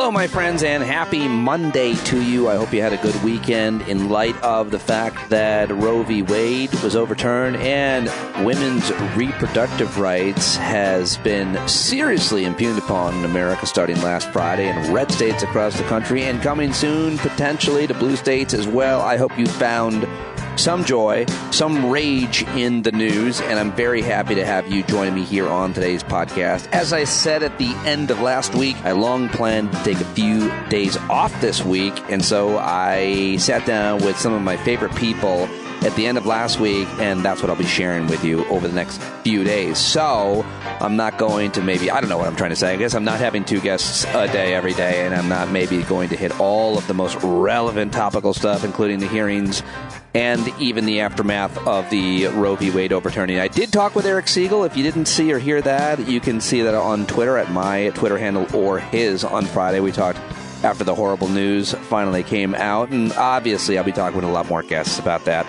Hello, my friends, and happy Monday to you. I hope you had a good weekend in light of the fact that Roe v. Wade was overturned and women's reproductive rights has been seriously impugned upon in America starting last Friday in red states across the country and coming soon potentially to blue states as well. I hope you found some joy, some rage in the news, and I'm very happy to have you join me here on today's podcast. As I said at the end of last week, I long planned to take a few days off this week, and so I sat down with some of my favorite people at the end of last week, and that's what I'll be sharing with you over the next few days. So I'm not going to I don't know what I'm trying to say. I guess I'm not having two guests a day every day, and I'm not maybe going to hit all of the most relevant topical stuff, including the hearings and even the aftermath of the Roe v. Wade overturning. I did talk with Eric Siegel. If you didn't see or hear that, you can see that on Twitter at my Twitter handle or his on Friday. We talked after the horrible news finally came out, and obviously I'll be talking with a lot more guests about that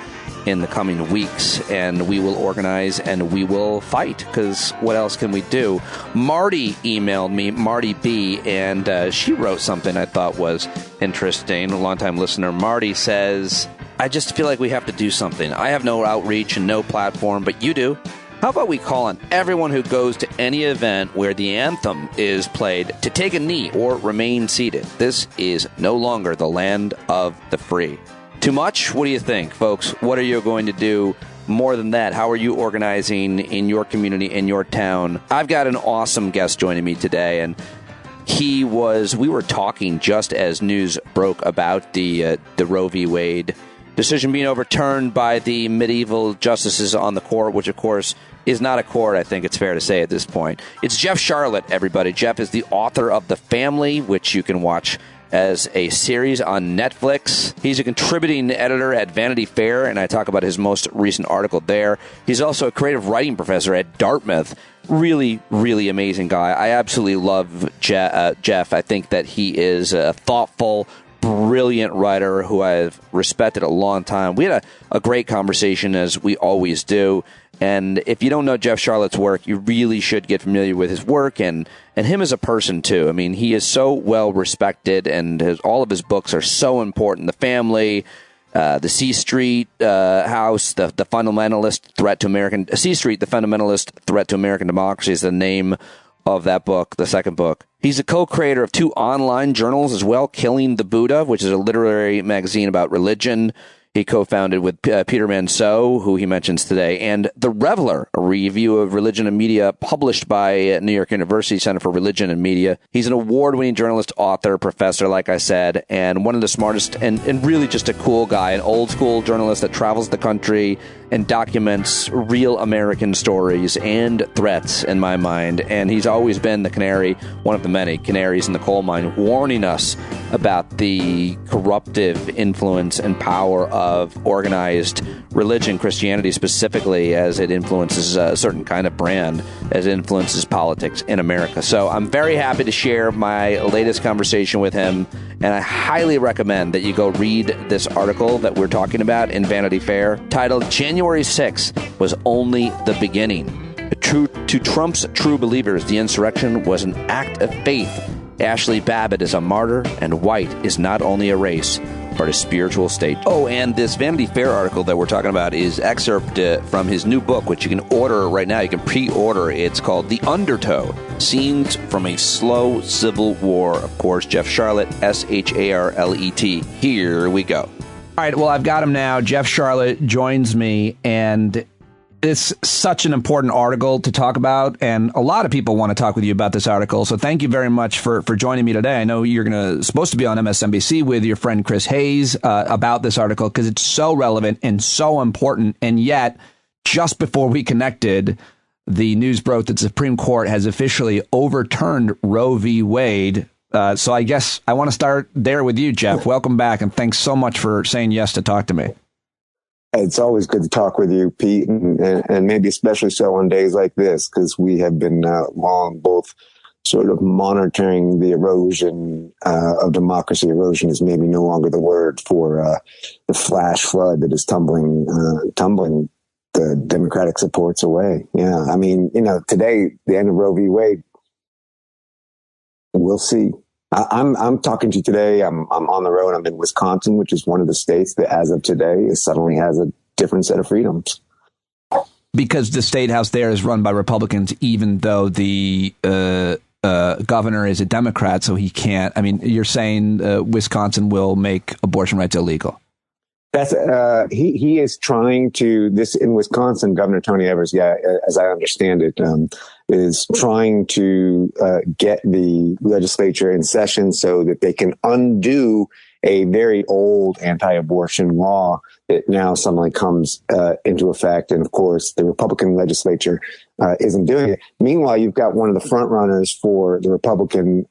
in the coming weeks, and we will organize and we will fight, because what else can we do? Marty emailed me, Marty B, and she wrote something I thought was interesting. A longtime listener, Marty says, I just feel like we have to do something. I have no outreach and no platform, but you do. How about we call on everyone who goes to any event where the anthem is played to take a knee or remain seated? This is no longer the land of the free. Too much? What do you think, folks? What are you going to do more than that? How are you organizing in your community, in your town? I've got an awesome guest joining me today, and we were talking just as news broke about the Roe v. Wade decision being overturned by the medieval justices on the court, which, of course, is not a court, I think it's fair to say at this point. It's Jeff Sharlet, everybody. Jeff is the author of The Family, which you can watch as a series on Netflix. He's a contributing editor at Vanity Fair, and I talk about his most recent article there. He's also a creative writing professor at Dartmouth. Really, really amazing guy. I absolutely love Jeff. I think that he is a thoughtful, brilliant writer who I've respected a long time. We had a great conversation, as we always do. And if you don't know Jeff Sharlet's work, you really should get familiar with his work and him as a person, too. I mean, he is so well respected, and all of his books are so important. The Family, the C Street House, the Fundamentalist Threat to American... C Street, the Fundamentalist Threat to American Democracy is the name of that book, the second book. He's a co-creator of 2 online journals as well, Killing the Buddha, which is a literary magazine about religion he co-founded with Peter Manseau, who he mentions today, and The Reveler, a review of religion and media published by New York University Center for Religion and Media. He's an award-winning journalist, author, professor, like I said, and one of the smartest and really just a cool guy, an old-school journalist that travels the country and documents real American stories and threats, in my mind. And he's always been the canary, one of the many canaries in the coal mine, warning us about the corruptive influence and power of organized religion, Christianity specifically, as it influences a certain kind of brand, as it influences politics in America. So I'm very happy to share my latest conversation with him, and I highly recommend that you go read this article that we're talking about in Vanity Fair, titled January 6th Was Only the Beginning. To Trump's true believers, the insurrection was an act of faith. Ashley Babbitt is a martyr, and white is not only a race, but a spiritual state. Oh, and this Vanity Fair article that we're talking about is excerpt from his new book, which you can order right now. You can pre-order. It's called The Undertow, Scenes from a Slow Civil War. Of course, Jeff Sharlet, Sharlet. Here we go. All right, well, I've got him now. Jeff Sharlet joins me, and it's such an important article to talk about, and a lot of people want to talk with you about this article, so thank you very much for joining me today. I know you're supposed to be on MSNBC with your friend Chris Hayes about this article, because it's so relevant and so important, and yet, just before we connected, the news broke that the Supreme Court has officially overturned Roe v. Wade. So I guess I want to start there with you, Jeff. Welcome back, and thanks so much for saying yes to talk to me. It's always good to talk with you, Pete, and maybe especially so on days like this, because we have been long both sort of monitoring the erosion of democracy. Erosion is maybe no longer the word for the flash flood that is tumbling the Democratic supports away. Yeah, I mean, today, the end of Roe v. Wade, we'll see. I'm talking to you today. I'm on the road. I'm in Wisconsin, which is one of the states that, as of today, suddenly has a different set of freedoms. Because the state house there is run by Republicans, even though the governor is a Democrat, so he can't. I mean, you're saying Wisconsin will make abortion rights illegal. That's he is trying to this in Wisconsin. Governor Tony Evers, as I understand it, is trying to get the legislature in session so that they can undo a very old anti-abortion law that now suddenly comes into effect. And of course, the Republican legislature isn't doing it. Meanwhile, you've got one of the front runners for the Republican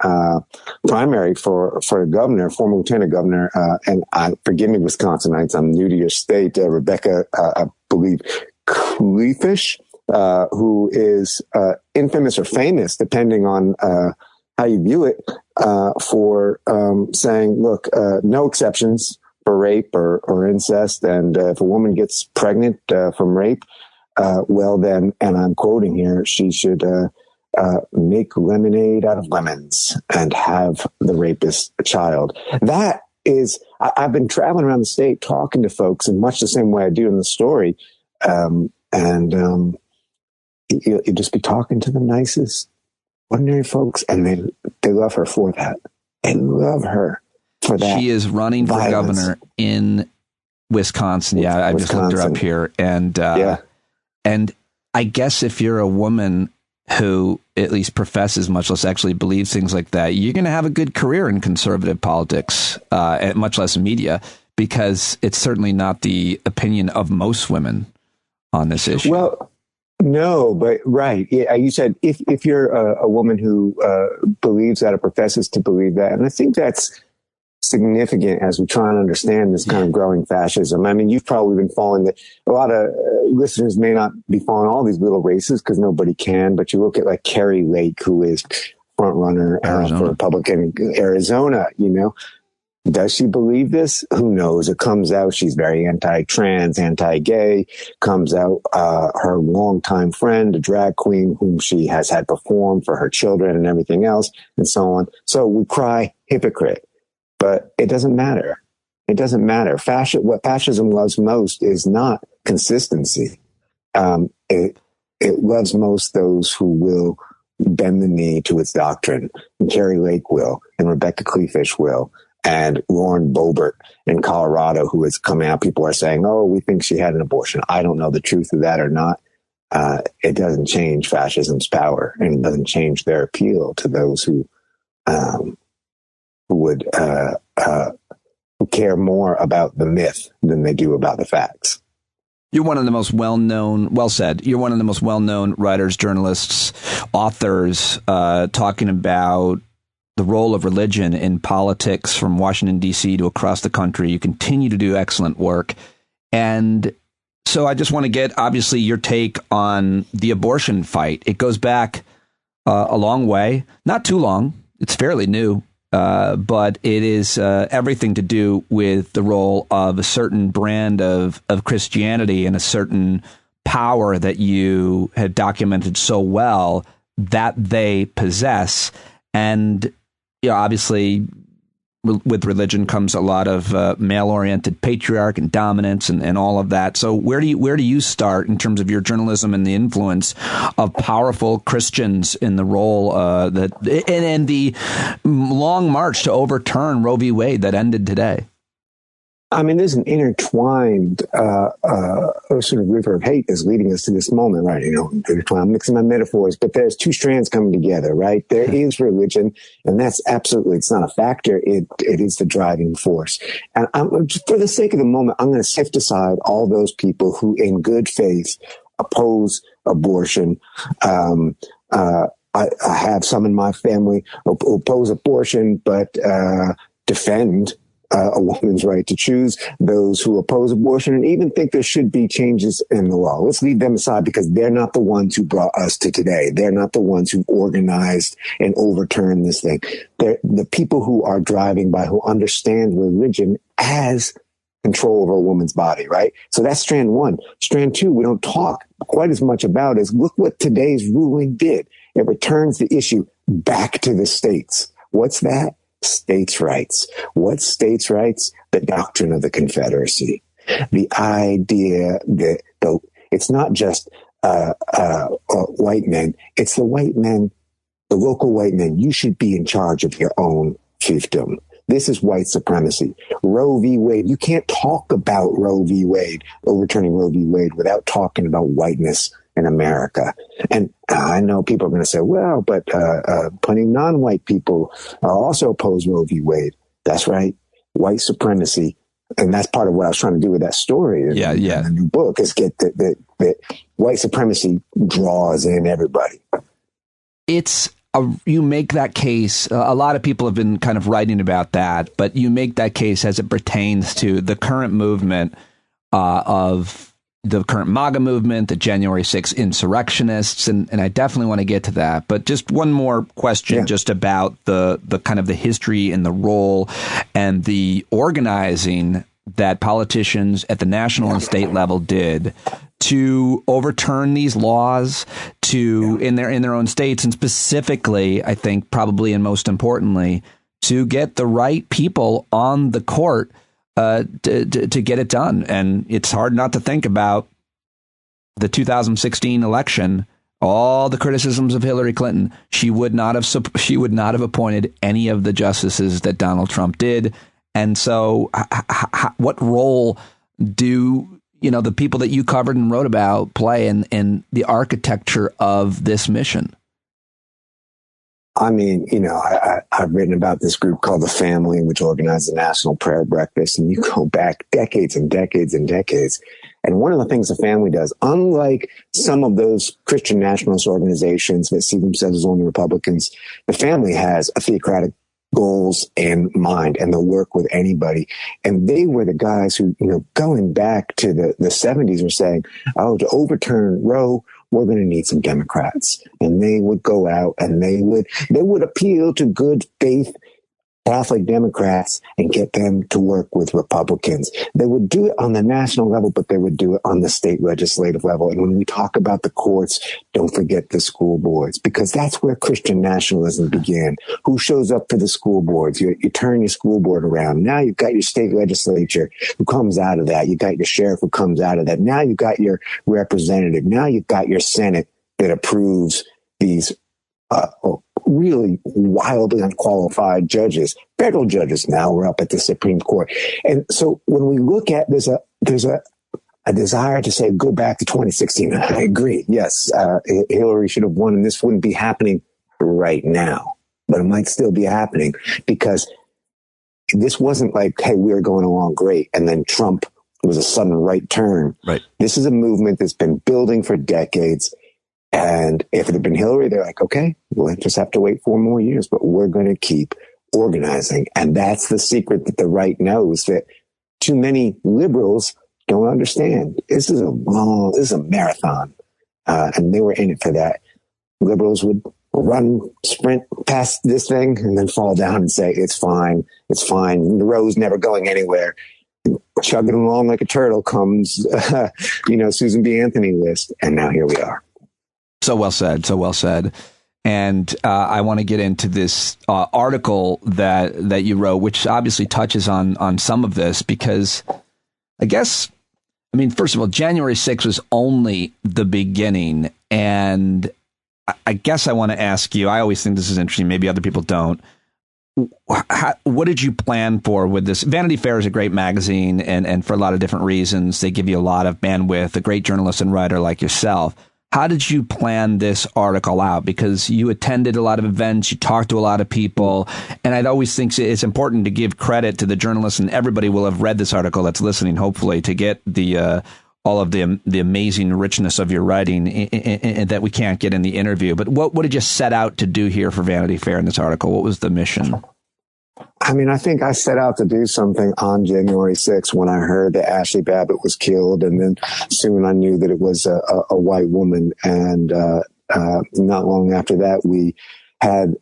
primary for the governor, former lieutenant governor, and forgive me, Wisconsinites, I'm new to your state, Rebecca, I believe, Kleefisch, who is infamous or famous, depending on how you view it, for saying, look, no exceptions for rape or incest. And if a woman gets pregnant from rape, well then, and I'm quoting here, she should make lemonade out of lemons and have the rapist a child. That is, I've been traveling around the state talking to folks in much the same way I do in the story. You just be talking to the nicest, ordinary folks, and they love her for that. They love her for that. She is running for governor in Wisconsin. Yeah, I just looked her up here. And and I guess if you're a woman who at least professes, much less actually believes things like that, you're going to have a good career in conservative politics, and much less media, because it's certainly not the opinion of most women on this issue. Well, no, but right. Yeah, you said if you're a woman who believes that or professes to believe that, and I think that's significant as we try and understand this kind of growing fascism. I mean, you've probably been following a lot of listeners may not be following all these little races because nobody can, but you look at like Carrie Lake, who is front runner for Republican Arizona, Does she believe this? Who knows? It comes out she's very anti-trans, anti-gay. Comes out her longtime friend, a drag queen whom she has had perform for her children and everything else, and so on. So we cry hypocrite, but it doesn't matter. It doesn't matter. What fascism loves most is not consistency. It loves most those who will bend the knee to its doctrine. And Carrie Lake will, and Rebecca Kleefisch will. And Lauren Boebert in Colorado, who is coming out, people are saying, oh, we think she had an abortion. I don't know the truth of that or not. It doesn't change fascism's power, and it doesn't change their appeal to those who would care more about the myth than they do about the facts. You're one of the most well-known, well said, you're one of the most well-known writers, journalists, authors, talking about the role of religion in politics from Washington, D.C. to across the country. You continue to do excellent work. And so I just want to get, obviously, your take on the abortion fight. It goes back a long way, not too long. It's fairly new, but it is everything to do with the role of a certain brand of Christianity and a certain power that you had documented so well that they possess. And obviously, with religion comes a lot of male-oriented patriarch and dominance and all of that. So where do you start in terms of your journalism and the influence of powerful Christians in the role and the long march to overturn Roe v. Wade that ended today? I mean, there's an intertwined sort of river of hate that's leading us to this moment, right? I'm mixing my metaphors, but there's two strands coming together, right? There is religion, and that's absolutely, it's not a factor. It is the driving force. And for the sake of the moment, I'm going to sift aside all those people who, in good faith, oppose abortion. I have some in my family who oppose abortion, but defend a woman's right to choose, those who oppose abortion and even think there should be changes in the law. Let's leave them aside because they're not the ones who brought us to today. They're not the ones who organized and overturned this thing. They're the people who are driving by, who understand religion as control over a woman's body, right? So that's strand one. Strand two, we don't talk quite as much about is look what today's ruling did. It returns the issue back to the states. What's that? states' rights. What states' rights? The doctrine of the Confederacy. The idea that it's not just white men, it's the white men, the local white men. You should be in charge of your own fiefdom. This is white supremacy. Roe v. Wade. You can't talk about Roe v. Wade, overturning Roe v. Wade, without talking about whiteness in America. And I know people are going to say, well, but plenty of non-white people also oppose Roe v. Wade. That's right. White supremacy. And that's part of what I was trying to do with that story. In the new book is get that white supremacy draws in everybody. You make that case. A lot of people have been kind of writing about that, but you make that case as it pertains to the current movement of the current MAGA movement, the January 6th insurrectionists, and I definitely want to get to that. But just one more question, just about the kind of the history and the role and the organizing that politicians at the national and state level did to overturn these laws in their own states, and specifically, I think, probably and most importantly, to get the right people on the court to get it done. And it's hard not to think about the 2016 election, all the criticisms of Hillary Clinton. She would not have appointed any of the justices that Donald Trump did. And so what role do the people that you covered and wrote about play in the architecture of this mission? I mean, I've written about this group called The Family, which organized the National Prayer Breakfast. And you go back decades and decades and decades. And one of the things The Family does, unlike some of those Christian nationalist organizations that see themselves as only Republicans, The Family has a theocratic goals in mind, and they'll work with anybody. And they were the guys who, going back to the 70s were saying, to overturn Roe, we're going to need some Democrats. And they would go out and they would appeal to good faith Catholic Democrats and get them to work with Republicans. They would do it on the national level, but they would do it on the state legislative level. And when we talk about the courts, don't forget the school boards, because that's where Christian nationalism began. Who shows up for the school boards? You turn your school board around. Now you've got your state legislature who comes out of that. You got your sheriff who comes out of that. Now you've got your representative. Now you've got your Senate that approves these really wildly unqualified judges, federal judges. Now we're up at the Supreme Court. And so when we look at, there's a desire to say, go back to 2016. I agree. Yes, Hillary should have won, and this wouldn't be happening right now, but it might still be happening, because this wasn't like, hey, we were going along great, and then Trump was a sudden right turn. Right. This is a movement that's been building for decades. And if it had been Hillary, they're like, okay, we'll just have to wait 4 more years, but we're going to keep organizing. And that's the secret that the right knows, that too many liberals don't understand. This is a marathon. And they were in it for that. Liberals would sprint past this thing and then fall down and say, it's fine. It's fine. The road's never going anywhere. Chugging along like a turtle comes, Susan B. Anthony list. And now here we are. So well said. So well said. And I want to get into this article that you wrote, which obviously touches on some of this, because first of all, January 6th was only the beginning. And I guess I want to ask you, I always think this is interesting, maybe other people don't. What did you plan for with this? Vanity Fair is a great magazine, and for a lot of different reasons. They give you a lot of bandwidth, a great journalist and writer like yourself. How did you plan this article out? Because you attended a lot of events, you talked to a lot of people, and I'd always think it's important to give credit to the journalists, and everybody will have read this article that's listening, hopefully, to get the all of the amazing richness of your writing that we can't get in the interview. But what did you set out to do here for Vanity Fair in this article? What was the mission? I think I set out to do something on January 6th when I heard that Ashley Babbitt was killed. And then soon I knew that it was a white woman. And not long after that, we had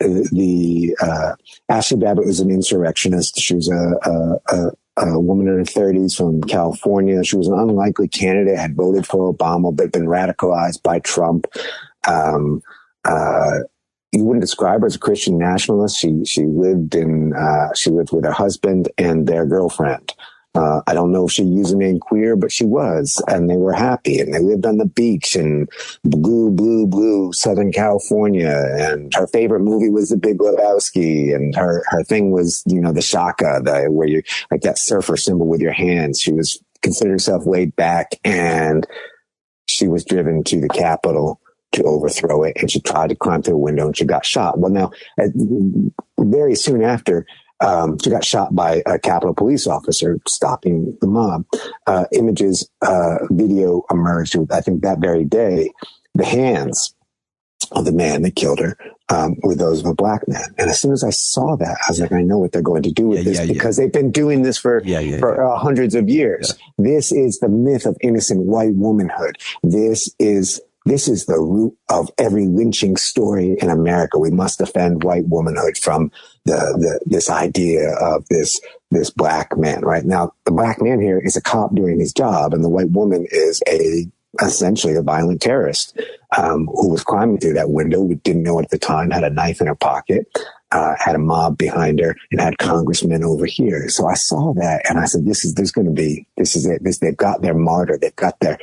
Ashley Babbitt was an insurrectionist. She was a woman in her 30s from California. She was an unlikely candidate, had voted for Obama, but been radicalized by Trump. you wouldn't describe her as a Christian nationalist. She lived with her husband and their girlfriend. I don't know if she used the name queer, but she was, and they were happy, and they lived on the beach in blue Southern California. And her favorite movie was The Big Lebowski, and her thing was, the shaka, where you like that surfer symbol with your hands. She was considered herself laid back, and she was driven to the Capitol to overthrow it, and she tried to climb through a window, and she got shot. Well, now, very soon after, she got shot by a Capitol police officer stopping the mob. Video emerged, I think that very day. The hands of the man that killed her were those of a black man. And as soon as I saw that, I was like, I know what they're going to do with this, because they've been doing this for hundreds of years. Yeah. This is the myth of innocent white womanhood. This is the root of every lynching story in America. We must defend white womanhood from this idea of this black man. Right now, the black man here is a cop doing his job, and the white woman is essentially a violent terrorist who was climbing through that window. We didn't know at the time, had a knife in her pocket, had a mob behind her, and had congressmen over here. So I saw that, and I said, this is it. They've got their martyr. They've got their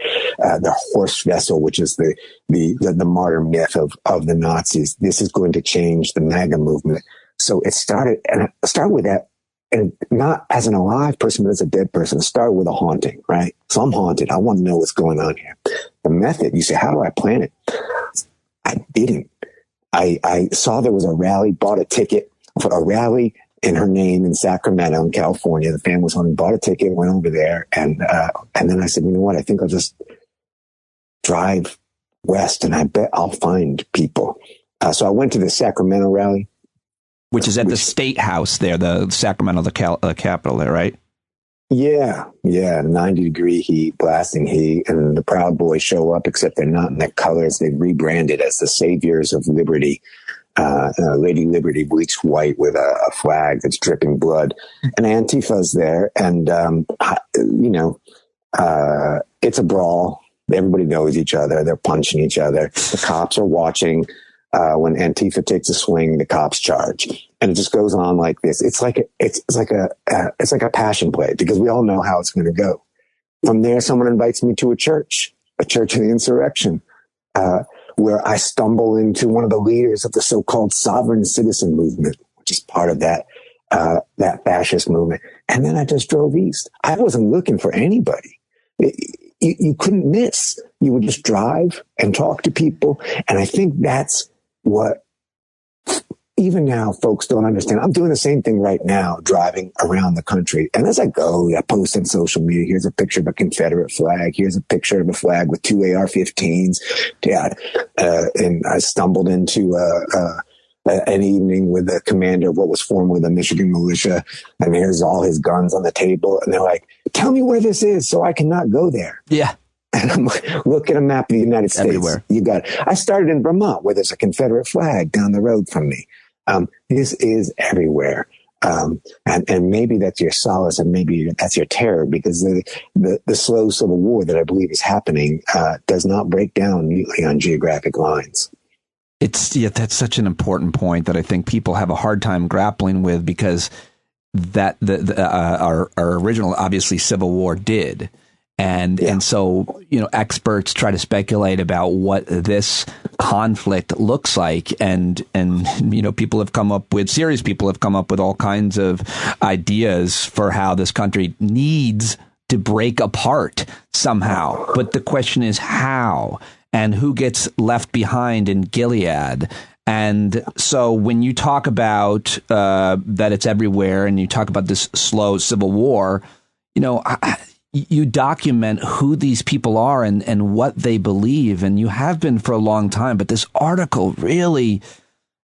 horse vessel, which is the martyr myth of the Nazis. This is going to change the MAGA movement. So it started with that, and not as an alive person, but as a dead person. It started with a haunting, right? So I'm haunted. I want to know what's going on here. The method, you say, how do I plan it? I didn't. I saw there was a rally, bought a ticket for a rally in her name in Sacramento, in California. The family was home, bought a ticket, went over there. And then I said, you know what? I think I'll just drive west, and I bet I'll find people. So I went to the Sacramento rally. Which is at the State House there, the Sacramento, the capital there, right? Yeah, 90-degree heat, blasting heat, and the Proud Boys show up, except they're not in their colors. They've rebranded as the Saviors of Liberty. Lady Liberty bleached white with a flag that's dripping blood. And Antifa's there, and, it's a brawl. Everybody knows each other. They're punching each other. The cops are watching. When Antifa takes a swing, the cops charge, and it just goes on like this. It's like a passion play, because we all know how it's going to go. From there, someone invites me to a church of the insurrection, where I stumble into one of the leaders of the so-called sovereign citizen movement, which is part of that fascist movement. And then I just drove east. I wasn't looking for anybody. You couldn't miss. You would just drive and talk to people. And I think that's what even now folks don't understand. I'm doing the same thing right now, driving around the country. And as I go, I post on social media. Here's a picture of a Confederate flag. Here's a picture of a flag with 2 AR-15s. And I stumbled into an evening with the commander of what was formerly the Michigan militia. And here's all his guns on the table. And they're like, tell me where this is so I cannot go there. Yeah. And I'm like, look at a map of the United States. Everywhere. You got it. I started in Vermont, where there's a Confederate flag down the road from me. This is everywhere. And maybe that's your solace, and maybe that's your terror, because the slow civil war that I believe is happening does not break down neatly on geographic lines. That's such an important point that I think people have a hard time grappling with, because that our original, obviously, Civil War did. And so, experts try to speculate about what this conflict looks like. And serious people have come up with all kinds of ideas for how this country needs to break apart somehow. But the question is how, and who gets left behind in Gilead. And so when you talk about that it's everywhere, and you talk about this slow civil war, you document who these people are and what they believe, and you have been for a long time. But this article really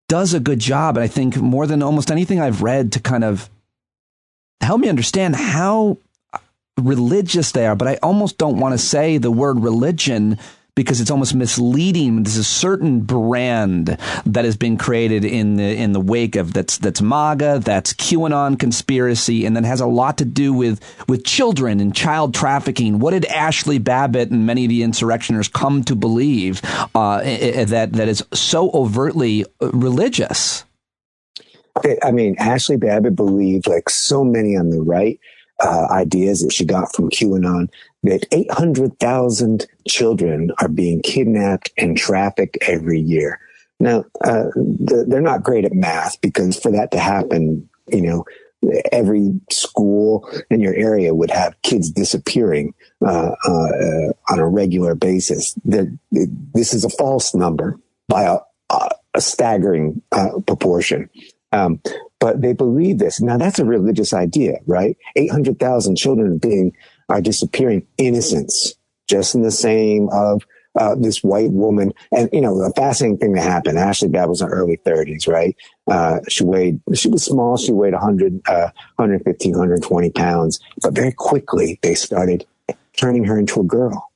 does a good job, and I think more than almost anything I've read, to kind of help me understand how religious they are. But I almost don't want to say the word religion, because it's almost misleading. There's a certain brand that has been created in the wake of that's MAGA, that's QAnon conspiracy, and that has a lot to do with children and child trafficking. What did Ashley Babbitt and many of the insurrectioners come to believe that is so overtly religious? I mean, Ashley Babbitt believed, like so many on the right, ideas that she got from QAnon, that 800,000 children are being kidnapped and trafficked every year. Now, they're not great at math, because for that to happen, every school in your area would have kids disappearing on a regular basis. This is a false number by a staggering proportion. But they believe this. Now, that's a religious idea, right? 800,000 children are disappearing. Innocence, just in the same of this white woman. And, a fascinating thing that happened. Ashley Babbitt was in her early 30s, right? She was small. She weighed 115, 120 pounds. But very quickly, they started turning her into a girl.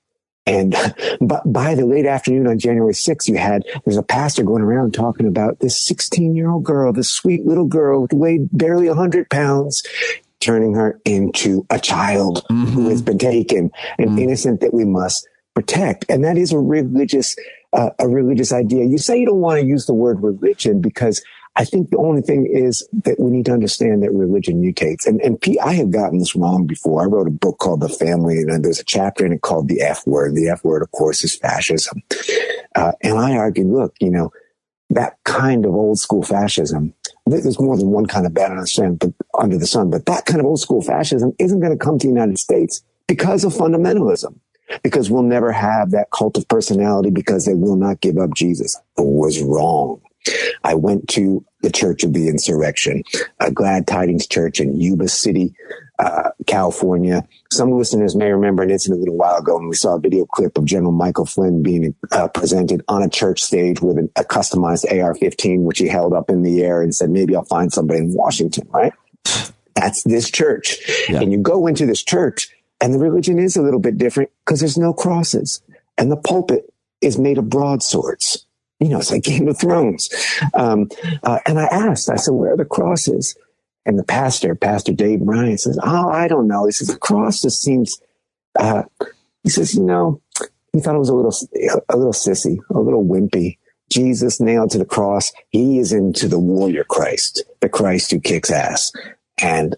And but by the late afternoon on January 6th, there's a pastor going around talking about this 16-year-old girl, this sweet little girl who weighed barely 100 pounds, turning her into a child who has been taken, an innocent that we must protect. And that is a religious idea. You say you don't want to use the word religion, because I think the only thing is that we need to understand that religion mutates. And Pete, I have gotten this wrong before. I wrote a book called The Family, and there's a chapter in it called The F Word. The F Word, of course, is fascism. And I argued, look, that kind of old school fascism, there's more than one kind of bad under the sun, but that kind of old school fascism isn't going to come to the United States because of fundamentalism. Because we'll never have that cult of personality, because they will not give up Jesus. I was wrong. I went to the Church of the Insurrection, a Glad Tidings Church in Yuba City, California. Some listeners may remember an incident a little while ago when we saw a video clip of General Michael Flynn being presented on a church stage with a customized AR-15, which he held up in the air and said, maybe I'll find somebody in Washington, right? That's this church. Yeah. And you go into this church, and the religion is a little bit different because there's no crosses, and the pulpit is made of broadswords. It's like Game of Thrones. And I said, where are the crosses? And the pastor Dave Ryan, says, oh, I don't know. He says, the cross just seems, he says, he thought it was a little sissy, a little wimpy. Jesus nailed to the cross. He is into the warrior Christ, the Christ who kicks ass. And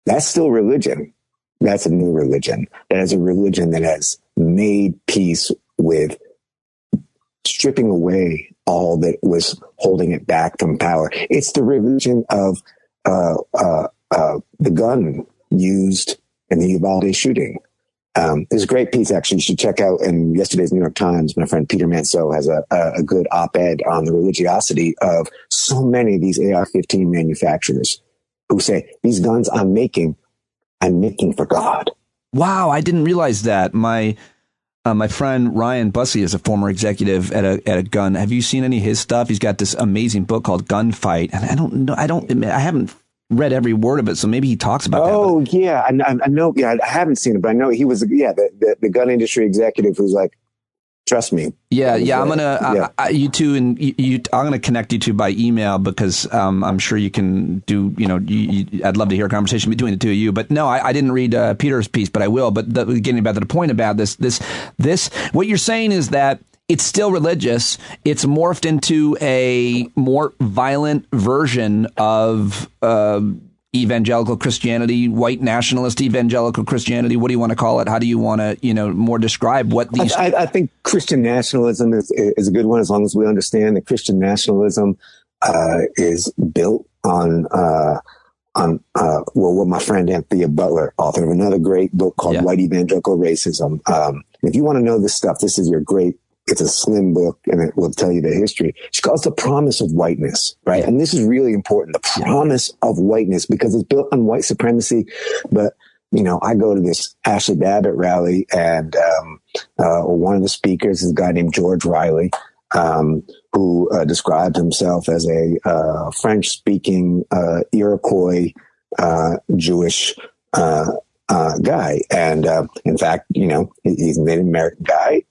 that's still religion. That's a new religion. That is a religion that has made peace with stripping away all that was holding it back from power. It's the religion of the gun used in the Uvalde shooting. There's a great piece, actually, you should check out in yesterday's New York Times. My friend Peter Manseau has a good op-ed on the religiosity of so many of these AR-15 manufacturers who say, these guns I'm making for God. Wow, I didn't realize that. My friend Ryan Bussey is a former executive at a gun. Have you seen any of his stuff? He's got this amazing book called Gunfight, and I haven't read every word of it, so maybe he talks about that. Oh, yeah, I know. Yeah, I haven't seen it, but I know he was the gun industry executive who's like, trust me. Yeah. I'm gonna you two, and I'm gonna connect you two by email, because I'm sure you can do. I'd love to hear a conversation between the two of you. But no, I didn't read Peter's piece, but I will. But getting back to the point about this, what you're saying is that it's still religious. It's morphed into a more violent version of evangelical Christianity, white nationalist evangelical Christianity. What do you want to call it? How do you want to, more describe what these? I think Christian nationalism is a good one, as long as we understand that Christian nationalism is built on what my friend Anthea Butler, author of another great book called White Evangelical Racism. If you want to know this stuff, this is your great. It's a slim book, and it will tell you the history. She calls it the promise of whiteness, right? And this is really important, the promise of whiteness, because it's built on white supremacy. But, I go to this Ashley Babbitt rally, and one of the speakers is a guy named George Riley, who described himself as a French-speaking Iroquois Jewish guy. And in fact, he's a Native American guy.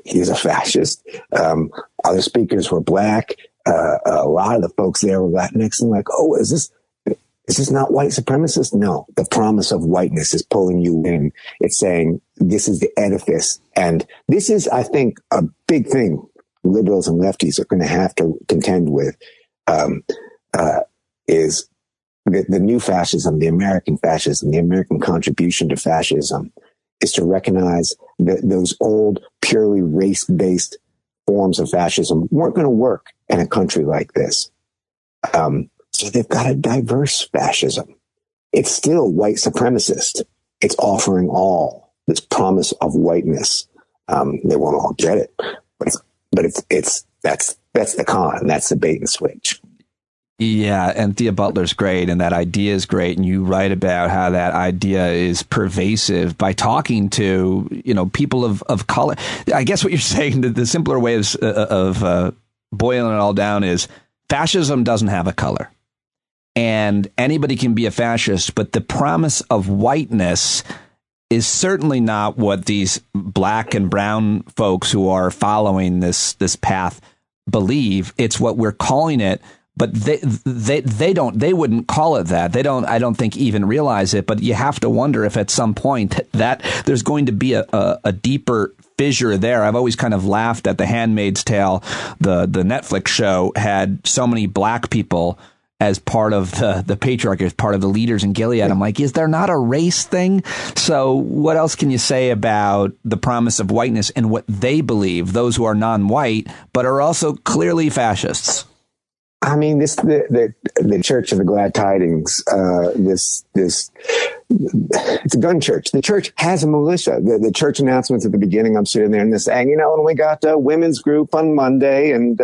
he's a fascist. Other speakers were black. A lot of the folks there were Latinx, and like, oh, is this not white supremacist? No, the promise of whiteness is pulling you in. It's saying this is the edifice. And this is, I think, a big thing liberals and lefties are going to have to contend with, is the new fascism, the American contribution to fascism is to recognize that those old, purely race-based forms of fascism weren't going to work in a country like this. So they've got a diverse fascism. It's still white supremacist. It's offering all this promise of whiteness. They won't all get it, but that's the con. That's the bait and switch. Yeah, and Thea Butler's great, and that idea is great, and you write about how that idea is pervasive by talking to, people of color. I guess what you're saying, the simpler way of boiling it all down is fascism doesn't have a color, and anybody can be a fascist, but the promise of whiteness is certainly not what these black and brown folks who are following this path believe. It's what we're calling it. But they wouldn't call it that. I don't think even realize it, but you have to wonder if at some point that there's going to be a deeper fissure there. I've always kind of laughed at The Handmaid's Tale. The Netflix show had so many black people as part of the patriarchy, as part of the leaders in Gilead. I'm like, is there not a race thing? So what else can you say about the promise of whiteness and what they believe, those who are non-white, but are also clearly fascists? I mean, the Church of the Glad Tidings, it's a gun church. The church has a militia. The church announcements at the beginning, I'm sitting there and they're saying, and we got a women's group on Monday and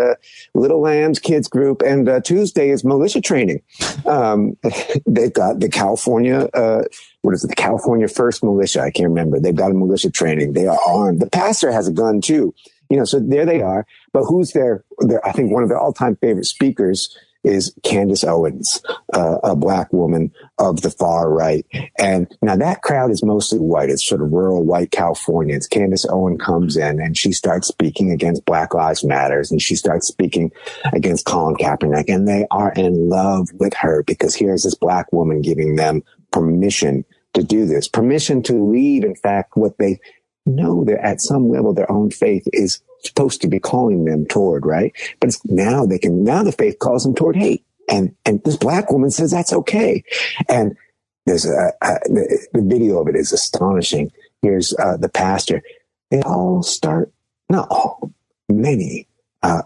Little Lambs kids group, and Tuesday is militia training. They've got the California, the California First Militia? I can't remember. They've got a militia training. They are armed. The pastor has a gun too. So there they are. But who's there? I think one of their all-time favorite speakers is Candace Owens, a black woman of the far right. And now that crowd is mostly white. It's sort of rural white Californians. Candace Owens comes in and she starts speaking against Black Lives Matters, and she starts speaking against Colin Kaepernick. And they are in love with her because here's this black woman giving them permission to do this, permission to lead, in fact, what they know that at some level their own faith is supposed to be calling them toward, right? But now the faith calls them toward hate. And this black woman says that's okay. And there's the video of it is astonishing. Here's the pastor. They all start, not all, many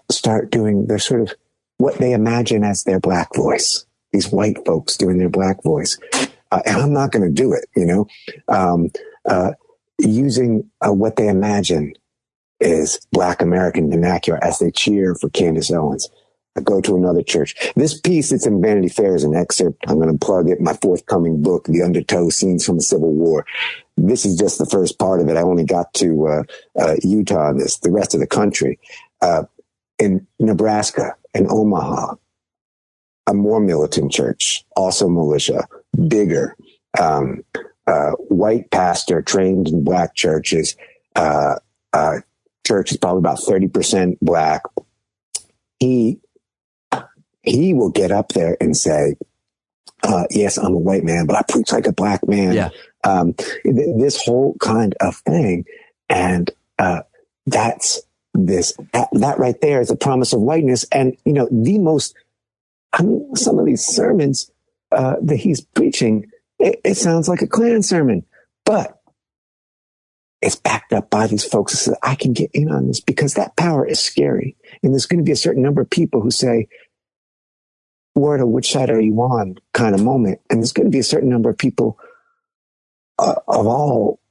start doing their sort of what they imagine as their black voice. These white folks doing their black voice. And I'm not going to do it, using what they imagine is Black American vernacular as they cheer for Candace Owens. I go to another church. This piece that's in Vanity Fair is an excerpt. I'm going to plug it. My forthcoming book, The Undertow, Scenes from the Civil War. This is just the first part of it. I only got to Utah on this. The rest of the country. In Nebraska, in Omaha, a more militant church, also militia, bigger, white pastor trained in black churches. Church is probably about 30% black. He will get up there and say, yes, I'm a white man, but I preach like a black man. Yeah. This whole kind of thing. And that's that right there is a promise of whiteness. And, some of these sermons that he's preaching, it sounds like a Klan sermon, but it's backed up by these folks who say, I can get in on this because that power is scary. And there's going to be a certain number of people who say, word of which side are you on kind of moment. And there's going to be a certain number of people of all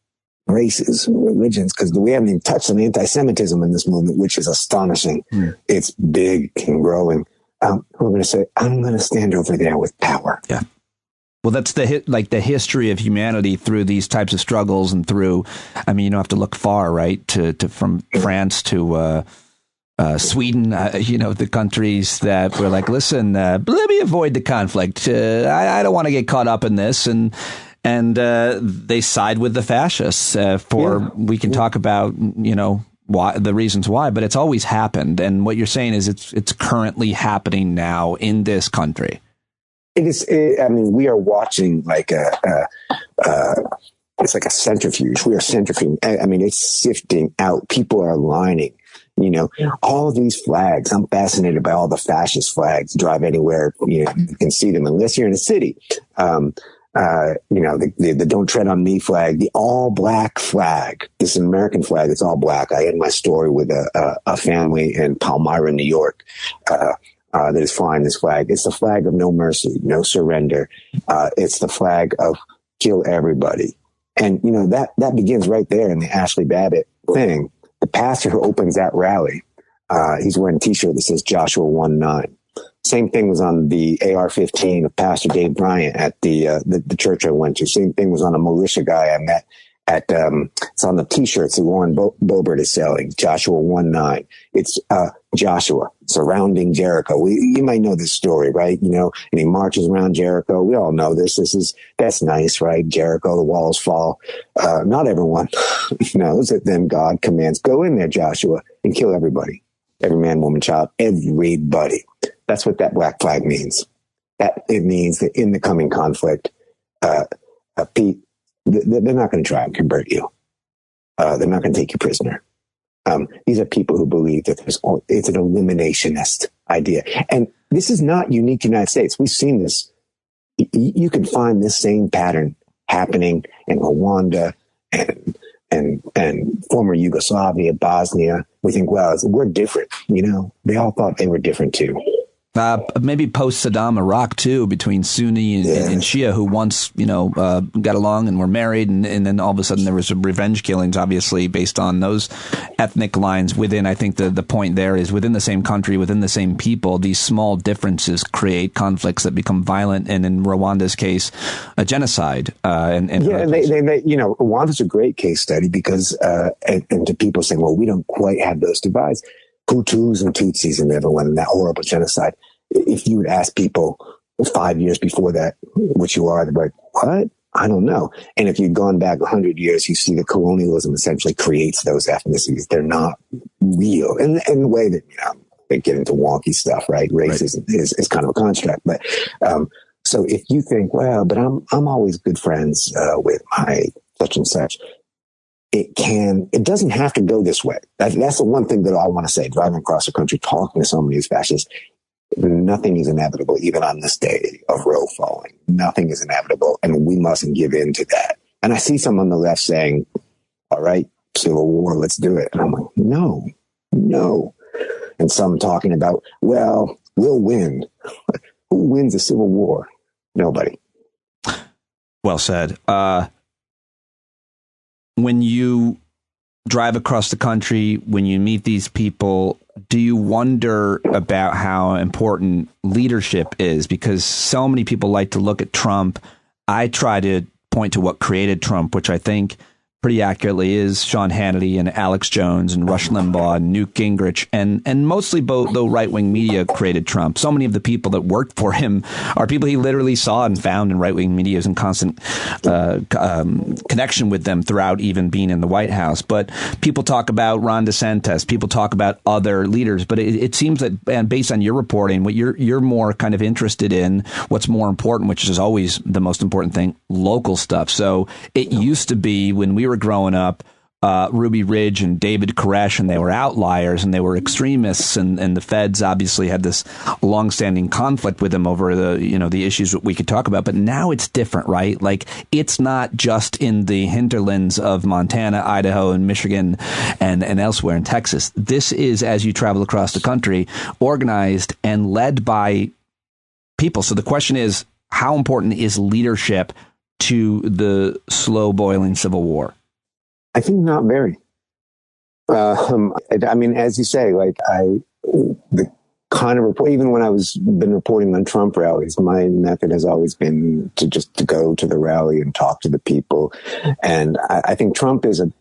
races and religions, because we haven't even touched on anti-Semitism in this movement, which is astonishing. It's big and growing. We're going to say, I'm going to stand over there with power. Yeah. Well, that's the history of humanity through these types of struggles, and through, you don't have to look far, right? To from France to Sweden, the countries that were like, listen, let me avoid the conflict. I don't want to get caught up in this, and they side with the fascists. We can talk about the reasons why, but it's always happened. And what you're saying is it's currently happening now in this country. It is. I mean, we are watching like it's like a centrifuge. We are centrifuging. I mean, it's sifting out. People are aligning. You know, all these flags. I'm fascinated by all the fascist flags. Drive anywhere, you know, you can see them unless you're in a city. You know, the Don't Tread on Me flag, the all black flag. This is an American flag. It's all black. I end my story with a family in Palmyra, New York, that is flying this flag. It's the flag of no mercy, no surrender. It's the flag of kill everybody. And, you know, that begins right there in the Ashley Babbitt thing. The pastor who opens that rally, he's wearing a t-shirt that says Joshua 1:9. Same thing was on the AR-15 of Pastor Dave Bryant at the church I went to. Same thing was on a militia guy I met at, it's on the t-shirts that Warren Boebert is selling, Joshua 1:9. It's, Joshua surrounding Jericho. You might know this story, right? You know, and he marches around Jericho. We all know this. That's nice, right? Jericho, the walls fall. Not everyone knows that then God commands, go in there, Joshua, and kill everybody. Every man, woman, child, everybody. That's what that black flag means. That it means that in the coming conflict, Pete, they're not going to try and convert you. They're not going to take you prisoner. These are people who believe that it's an eliminationist idea. And this is not unique to the United States. We've seen this. You can find this same pattern happening in Rwanda and former Yugoslavia, Bosnia. We think, well, we're different. You know, they all thought they were different too. Maybe post-Saddam Iraq, too, between Sunni and Shia, who once, you know, got along and were married. And then all of a sudden there was revenge killings, obviously, based on those ethnic lines within. I think the point there is within the same country, within the same people, these small differences create conflicts that become violent. And in Rwanda's case, a genocide. And they you know, Rwanda's a great case study because, and to people saying, well, we don't quite have those divides. Hutus and Tutsis and everyone in that horrible genocide. If you would ask people 5 years before that, which you are, they're like, what? I don't know. And if you'd gone back 100 years, you see that colonialism essentially creates those ethnicities. They're not real. And the way that, you know, they get into wonky stuff, right? Racism is kind of a construct. But, so if you think, well, but I'm always good friends, with my such and such. It doesn't have to go this way. That's the one thing that I want to say, driving across the country, talking to so many of these fascists. Nothing is inevitable, even on this day of Roe falling. Nothing is inevitable, and we mustn't give in to that. And I see some on the left saying, all right, civil war, let's do it. And I'm like, no. And some talking about, well, we'll win. Who wins a civil war? Nobody. Well said. When you drive across the country, when you meet these people, do you wonder about how important leadership is? Because so many people like to look at Trump. I try to point to what created Trump, which I think pretty accurately is Sean Hannity and Alex Jones and Rush Limbaugh and Newt Gingrich, and mostly though right-wing media created Trump. So many of the people that worked for him are people he literally saw and found in right-wing media. He was in constant connection with them throughout even being in the White House. But people talk about Ron DeSantis, people talk about other leaders, but it seems that, and based on your reporting, what you're more kind of interested in, what's more important, which is always the most important thing, local stuff. So it used to be when we were growing up, Ruby Ridge and David Koresh, and they were outliers and they were extremists, and the feds obviously had this longstanding conflict with them over the issues that we could talk about. But now it's different, right? Like, it's not just in the hinterlands of Montana, Idaho, and Michigan and elsewhere in Texas. This is, as you travel across the country, organized and led by people. So the question is, how important is leadership to the slow boiling civil war? I think not very. I mean, as you say, like the kind of report, even when been reporting on Trump rallies, my method has always been to go to the rally and talk to the people. And I think Trump is a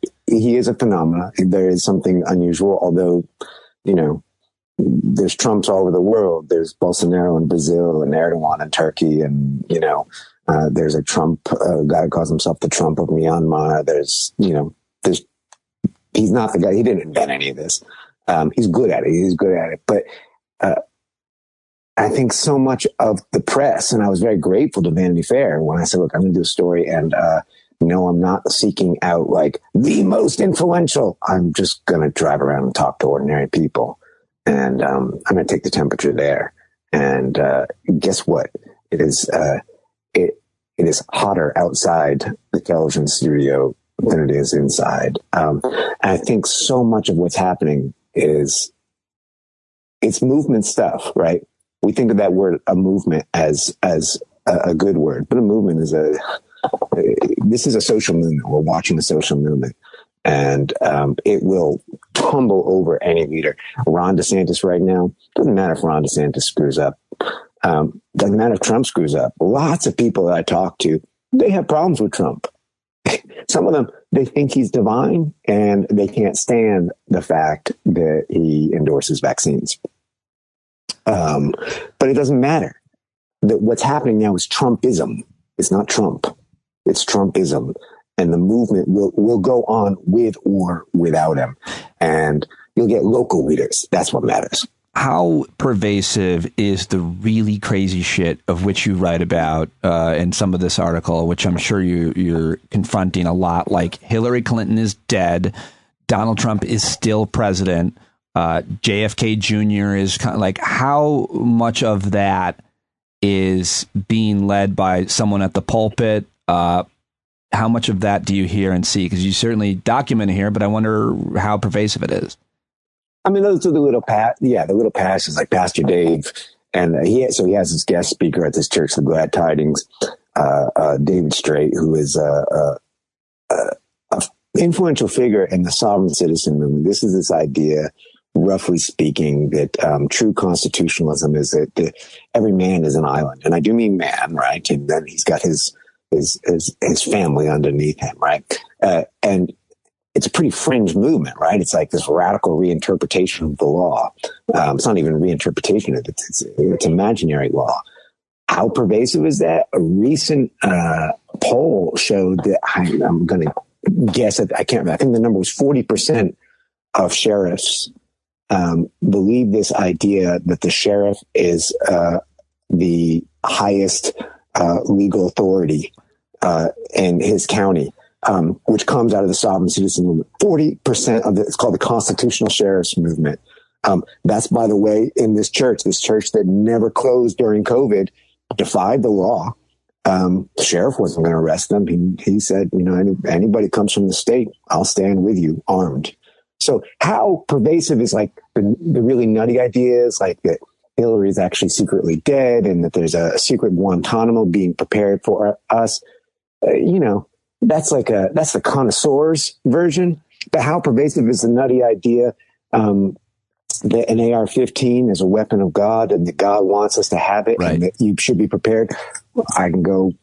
phenomenon. There is something unusual, although, you know, there's Trumps all over the world. There's Bolsonaro in Brazil and Erdogan in Turkey, and, you know, there's a Trump guy who calls himself the Trump of Myanmar. There's he's not the guy. He didn't invent any of this. He's good at it. But I think so much of the press, and I was very grateful to Vanity Fair when I said, look, I'm going to do a story, and no, I'm not seeking out like the most influential. I'm just going to drive around and talk to ordinary people, and I'm going to take the temperature there. And guess what? It is hotter outside the television studio than it is inside. And I think so much of what's happening is it's movement stuff, right? We think of that word, a movement, as a good word, but a movement is this is a social movement. We're watching a social movement, and it will tumble over any leader. Ron DeSantis right now, doesn't matter if Ron DeSantis screws up. Doesn't matter if Trump screws up. Lots of people that I talk to, they have problems with Trump. Some of them, they think he's divine, and they can't stand the fact that he endorses vaccines. But it doesn't matter. What's happening now is Trumpism. It's not Trump. It's Trumpism. And the movement will go on with or without him. And you'll get local leaders. That's what matters. How pervasive is the really crazy shit of which you write about in some of this article, which I'm sure you're confronting a lot, like Hillary Clinton is dead, Donald Trump is still president, JFK Jr. is kind of like, how much of that is being led by someone at the pulpit? How much of that do you hear and see? Because you certainly document it here, but I wonder how pervasive it is. I mean, those are the little passages like Pastor Dave. And he has his guest speaker at this church, the Glad Tidings, David Straight, who is a influential figure in the sovereign citizen movement. This is this idea, roughly speaking, that true constitutionalism is that every man is an island. And I do mean man, right? And then he's got his family underneath him, right? And it's a pretty fringe movement, right? It's like this radical reinterpretation of the law. It's not even reinterpretation of it. It's imaginary law. How pervasive is that? A recent poll showed that I'm going to guess that I can't remember. I think the number was 40% of sheriffs believe this idea that the sheriff is the highest legal authority in his county. Which comes out of the sovereign citizen movement. 40% of it's called the constitutional sheriffs movement. That's, by the way, in this church that never closed during COVID, defied the law. The sheriff wasn't going to arrest them. He said, anybody comes from the state, I'll stand with you armed. So how pervasive is like the really nutty ideas like that Hillary is actually secretly dead and that there's a secret Guantanamo being prepared for us? That's the connoisseur's version. But how pervasive is the nutty idea that an AR-15 is a weapon of God and that God wants us to have it, right, and that you should be prepared? I can go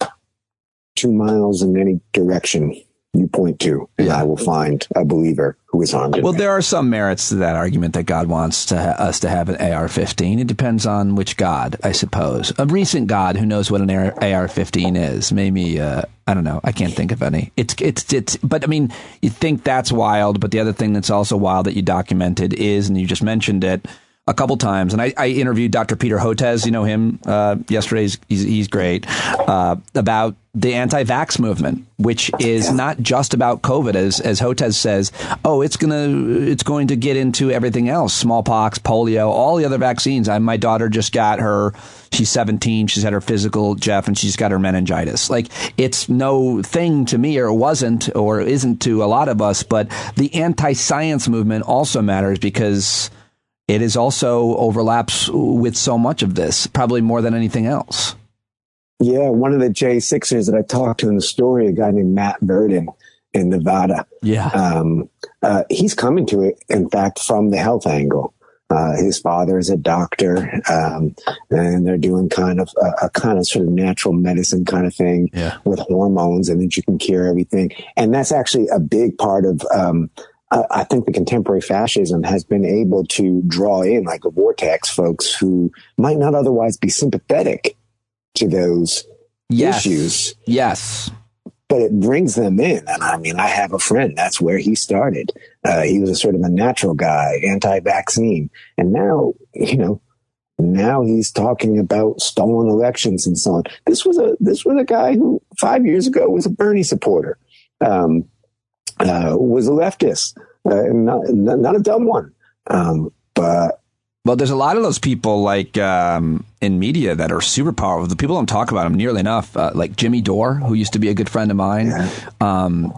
2 miles in any direction you point to, and I will find a believer who is armed. Well, there are some merits to that argument that God wants us to have an AR-15. It depends on which God, I suppose. A recent God who knows what an AR-15 is. Maybe, I don't know. I can't think of any. But I mean, you think that's wild, but the other thing that's also wild that you documented is, and you just mentioned it a couple times, and I interviewed Dr. Peter Hotez, you know him, yesterday. He's great, about the anti-vaxx movement, which is not just about COVID, as Hotez says. Oh, it's going to get into everything else: smallpox, polio, all the other vaccines. My daughter just got her. She's 17. She's had her physical, Jeff, and she's got her meningitis. Like, it's no thing to me, or wasn't, or isn't to a lot of us. But the anti-science movement also matters because it is also overlaps with so much of this, probably more than anything else. Yeah, one of the J6ers that I talked to in the story, a guy named Matt Burden in Nevada. Yeah. He's coming to it, in fact, from the health angle. His father is a doctor, and they're doing kind of a kind of sort of natural medicine kind of thing with hormones, and that you can cure everything. And that's actually a big part of I think the contemporary fascism has been able to draw in, like a vortex, folks who might not otherwise be sympathetic to those issues. Yes. but it brings them in. And I mean, I have a friend, that's where he started. He was a sort of a natural guy, anti-vaccine. And now, now he's talking about stolen elections and so on. This was a guy who 5 years ago was a Bernie supporter, was a leftist, not a dumb one. But well, there's a lot of those people like in media that are super powerful. The people don't talk about them nearly enough, like Jimmy Dore, who used to be a good friend of mine,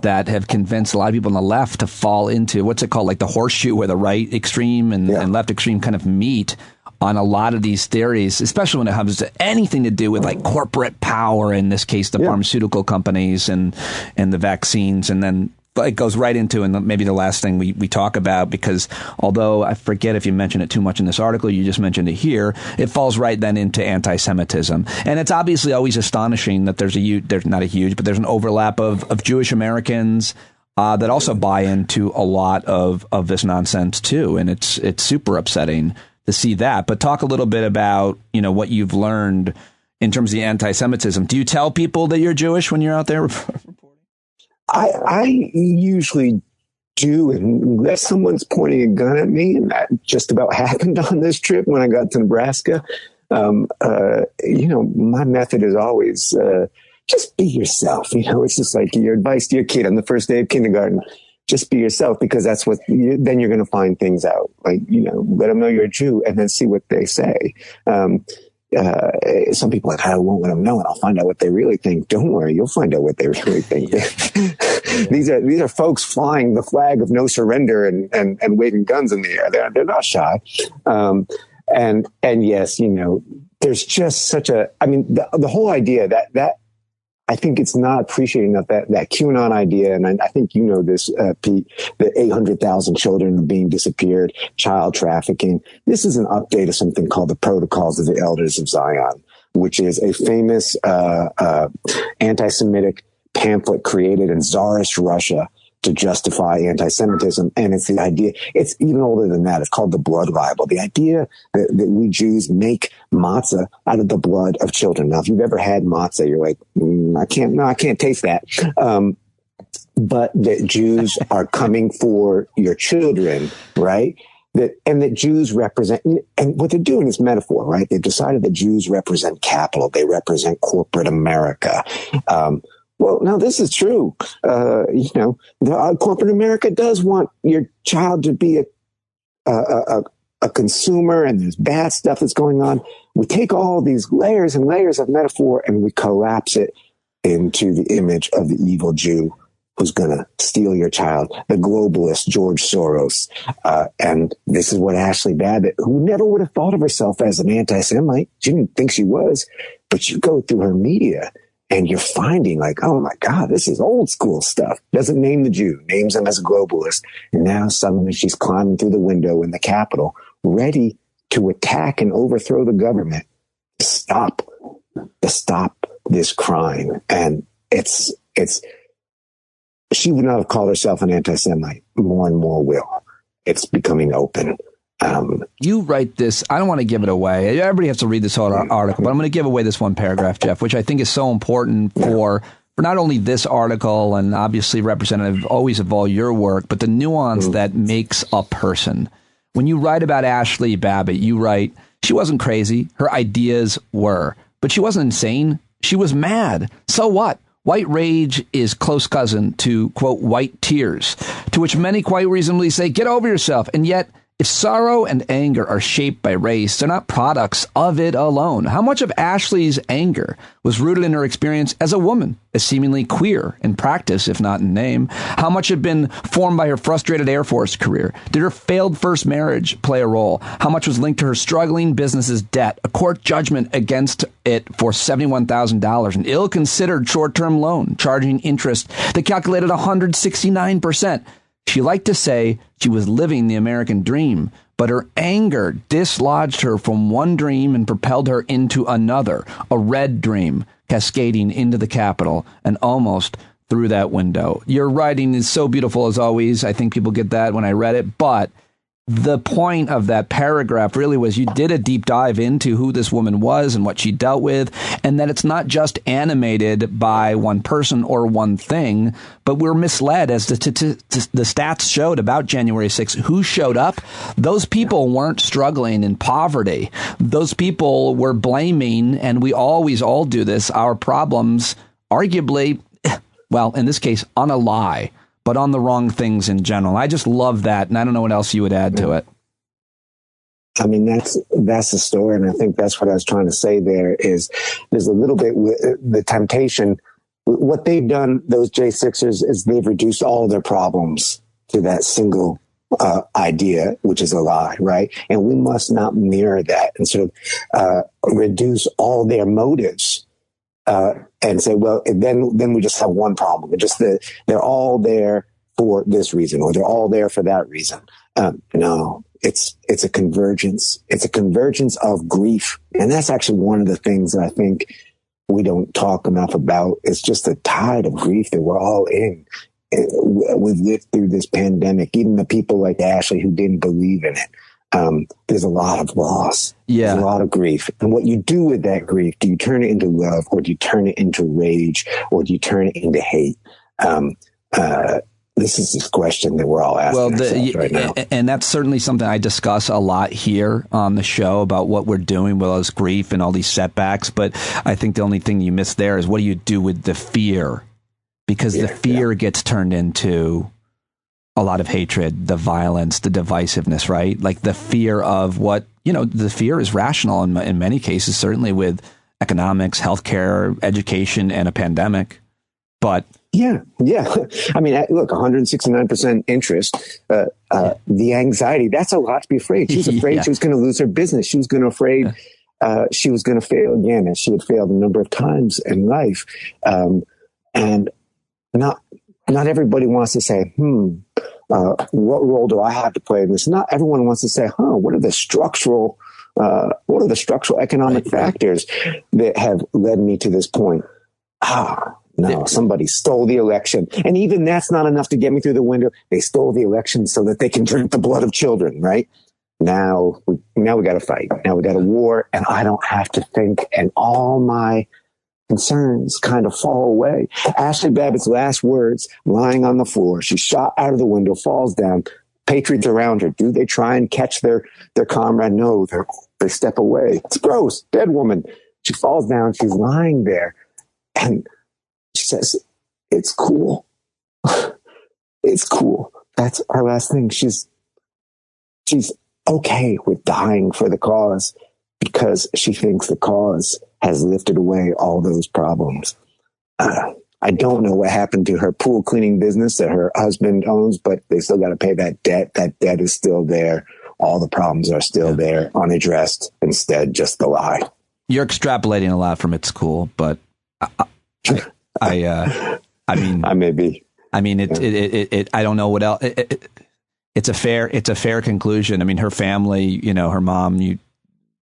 that have convinced a lot of people on the left to fall into what's it called, like the horseshoe, where the right extreme and left extreme kind of meet on a lot of these theories, especially when it comes to anything to do with like corporate power, in this case, the pharmaceutical companies and the vaccines. And then it goes right into, and maybe the last thing we talk about, because although I forget if you mentioned it too much in this article, you just mentioned it here, it falls right then into anti-Semitism. And it's obviously always astonishing that there's not a huge, but there's an overlap of Jewish Americans that also buy into a lot of this nonsense too. And it's super upsetting to see that. But talk a little bit about, what you've learned in terms of the anti-Semitism. Do you tell people that you're Jewish when you're out there reporting? I usually do, unless someone's pointing a gun at me, and that just about happened on this trip when I got to Nebraska. My method is always just be yourself. It's just like your advice to your kid on the first day of kindergarten. Just be yourself, because that's then you're going to find things out. Like, let them know you're a Jew and then see what they say. Some people are like, I won't let them know, and I'll find out what they really think. Don't worry, you'll find out what they really think. These are folks flying the flag of no surrender and waving guns in the air. They're not shy. And yes, there's just such the whole idea that I think it's not appreciated enough, that QAnon idea, and I think this, Pete, the 800,000 children being disappeared, child trafficking. This is an update of something called the Protocols of the Elders of Zion, which is a famous anti-Semitic pamphlet created in Tsarist Russia to justify anti-Semitism. And it's the idea, it's even older than that. It's called the Blood Bible. The idea that we Jews make matzah out of the blood of children. Now, if you've ever had matzah, you're like, I can't taste that. But that Jews are coming for your children, right? That Jews represent, and what they're doing is metaphor, right? They've decided that Jews represent capital. They represent corporate America. Well, now this is true. Corporate America does want your child to be a consumer, and there's bad stuff that's going on. We take all these layers and layers of metaphor and we collapse it into the image of the evil Jew who's going to steal your child, the globalist George Soros. And this is what Ashley Babbitt, who never would have thought of herself as an anti-Semite, she didn't think she was, but you go through her media and you're finding like, oh my God, this is old school stuff. Doesn't name the Jew, names him as a globalist. And now suddenly she's climbing through the window in the Capitol, ready to attack and overthrow the government to stop this crime. And she would not have called herself an anti-Semite. More and more will. It's becoming open. You write this. I don't want to give it away. Everybody has to read this whole article, but I'm going to give away this one paragraph, Jeff, which I think is so important for not only this article and obviously representative always of all your work, but the nuance that makes a person. When you write about Ashley Babbitt, you write, she wasn't crazy. Her ideas were, but she wasn't insane. She was mad. So what? White rage is close cousin to, quote, white tears, to which many quite reasonably say, get over yourself. And yet, if sorrow and anger are shaped by race, they're not products of it alone. How much of Ashley's anger was rooted in her experience as a woman, as seemingly queer in practice, if not in name? How much had been formed by her frustrated Air Force career? Did her failed first marriage play a role? How much was linked to her struggling business's debt, a court judgment against it for $71,000, an ill-considered short-term loan, charging interest that calculated 169%? She liked to say she was living the American dream, but her anger dislodged her from one dream and propelled her into another, a red dream, cascading into the Capitol and almost through that window. Your writing is so beautiful as always. I think people get that when I read it, but the point of that paragraph really was you did a deep dive into who this woman was and what she dealt with, and that it's not just animated by one person or one thing, but we're misled as the stats showed about January 6th. Who showed up? Those people weren't struggling in poverty. Those people were blaming, and we always all do this, our problems, arguably, well, in this case, on a lie, but on the wrong things in general. I just love that, and I don't know what else you would add to it. I mean, that's the story, and I think that's what I was trying to say there is there's a little bit with the temptation. What they've done, those J6ers, is they've reduced all their problems to that single idea, which is a lie, right? And we must not mirror that and sort of reduce all their motives and say, well, then we just have one problem. They're all there for this reason, or they're all there for that reason. No, it's a convergence. It's a convergence of grief. And that's actually one of the things that I think we don't talk enough about. It's just the tide of grief that we're all in. We've lived through this pandemic, even the people like Ashley who didn't believe in it. There's a lot of loss. Yeah. There's a lot of grief. And what you do with that grief, do you turn it into love, or do you turn it into rage, or do you turn it into hate? This is this question that we're all asking ourselves right now. And that's certainly something I discuss a lot here on the show about what we're doing with all this grief and all these setbacks. But I think the only thing you miss there is what do you do with the fear? Because the fear gets turned into a lot of hatred, the violence, the divisiveness, right? Like the fear of what, the fear is rational in many cases, certainly with economics, healthcare, education, and a pandemic. But yeah. I mean, look, 169% interest, the anxiety, that's a lot to be afraid. She was afraid she was going to lose her business. She was going to afraid she was going to fail again, as she had failed a number of times in life. And not everybody wants to say, what role do I have to play in this? Not everyone wants to say, what are the structural economic factors that have led me to this point? No, somebody stole the election. And even that's not enough to get me through the window. They stole the election so that they can drink the blood of children, right? Now we got to fight. Now we got a war, and I don't have to think, and all my concerns kind of fall away. Ashley Babbitt's last words, lying on the floor. She's shot out of the window, falls down. Patriots around her. Do they try and catch their comrade? No, they step away. It's gross. Dead woman. She falls down. She's lying there. And she says, it's cool. It's cool. That's our last thing. She's okay with dying for the cause because she thinks the cause has lifted away all those problems. I don't know what happened to her pool cleaning business that her husband owns, but they still got to pay that debt. That debt is still there. All the problems are still there, unaddressed. Instead, just the lie. You're extrapolating a lot from it's cool, but I mean, I may be. I mean, I don't know what else. It's a fair conclusion. I mean, her family, her mom, you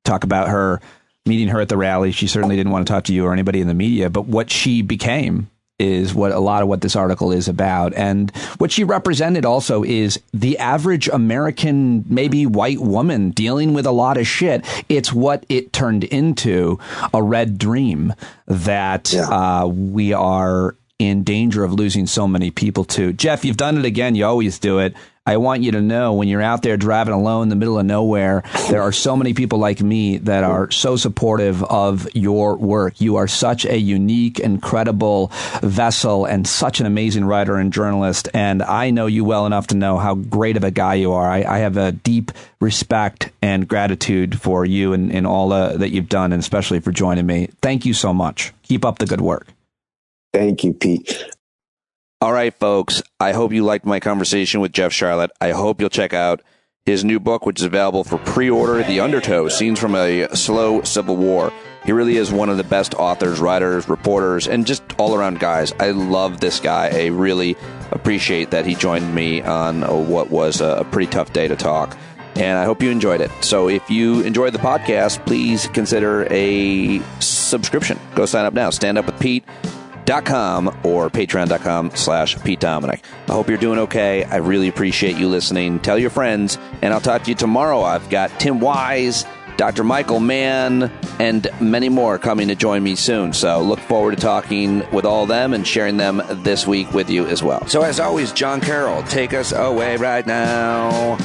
talk about her meeting her at the rally. She certainly didn't want to talk to you or anybody in the media, but what she became is what a lot of what this article is about. And what she represented also is the average American, maybe white woman dealing with a lot of shit. It's what it turned into, a red dream that we are in danger of losing so many people to. Jeff, you've done it again. You always do it. I want you to know when you're out there driving alone in the middle of nowhere, there are so many people like me that are so supportive of your work. You are such a unique, incredible vessel and such an amazing writer and journalist. And I know you well enough to know how great of a guy you are. I have a deep respect and gratitude for you and all that you've done, and especially for joining me. Thank you so much. Keep up the good work. Thank you, Pete. All right, folks, I hope you liked my conversation with Jeff Sharlet. I hope you'll check out his new book, which is available for pre-order, The Undertow, Scenes from a Slow Civil War. He really is one of the best authors, writers, reporters, and just all-around guys. I love this guy. I really appreciate that he joined me on what was a pretty tough day to talk. And I hope you enjoyed it. So if you enjoyed the podcast, please consider a subscription. Go sign up now. Stand Up with Pete. or patreon.com/Pete Dominic. I hope you're doing okay. I really appreciate you listening. Tell your friends, and I'll talk to you tomorrow. I've got Tim Wise, Dr. Michael Mann, and many more coming to join me soon. So look forward to talking with all of them and sharing them this week with you as well. So as always, John Carroll, take us away right now.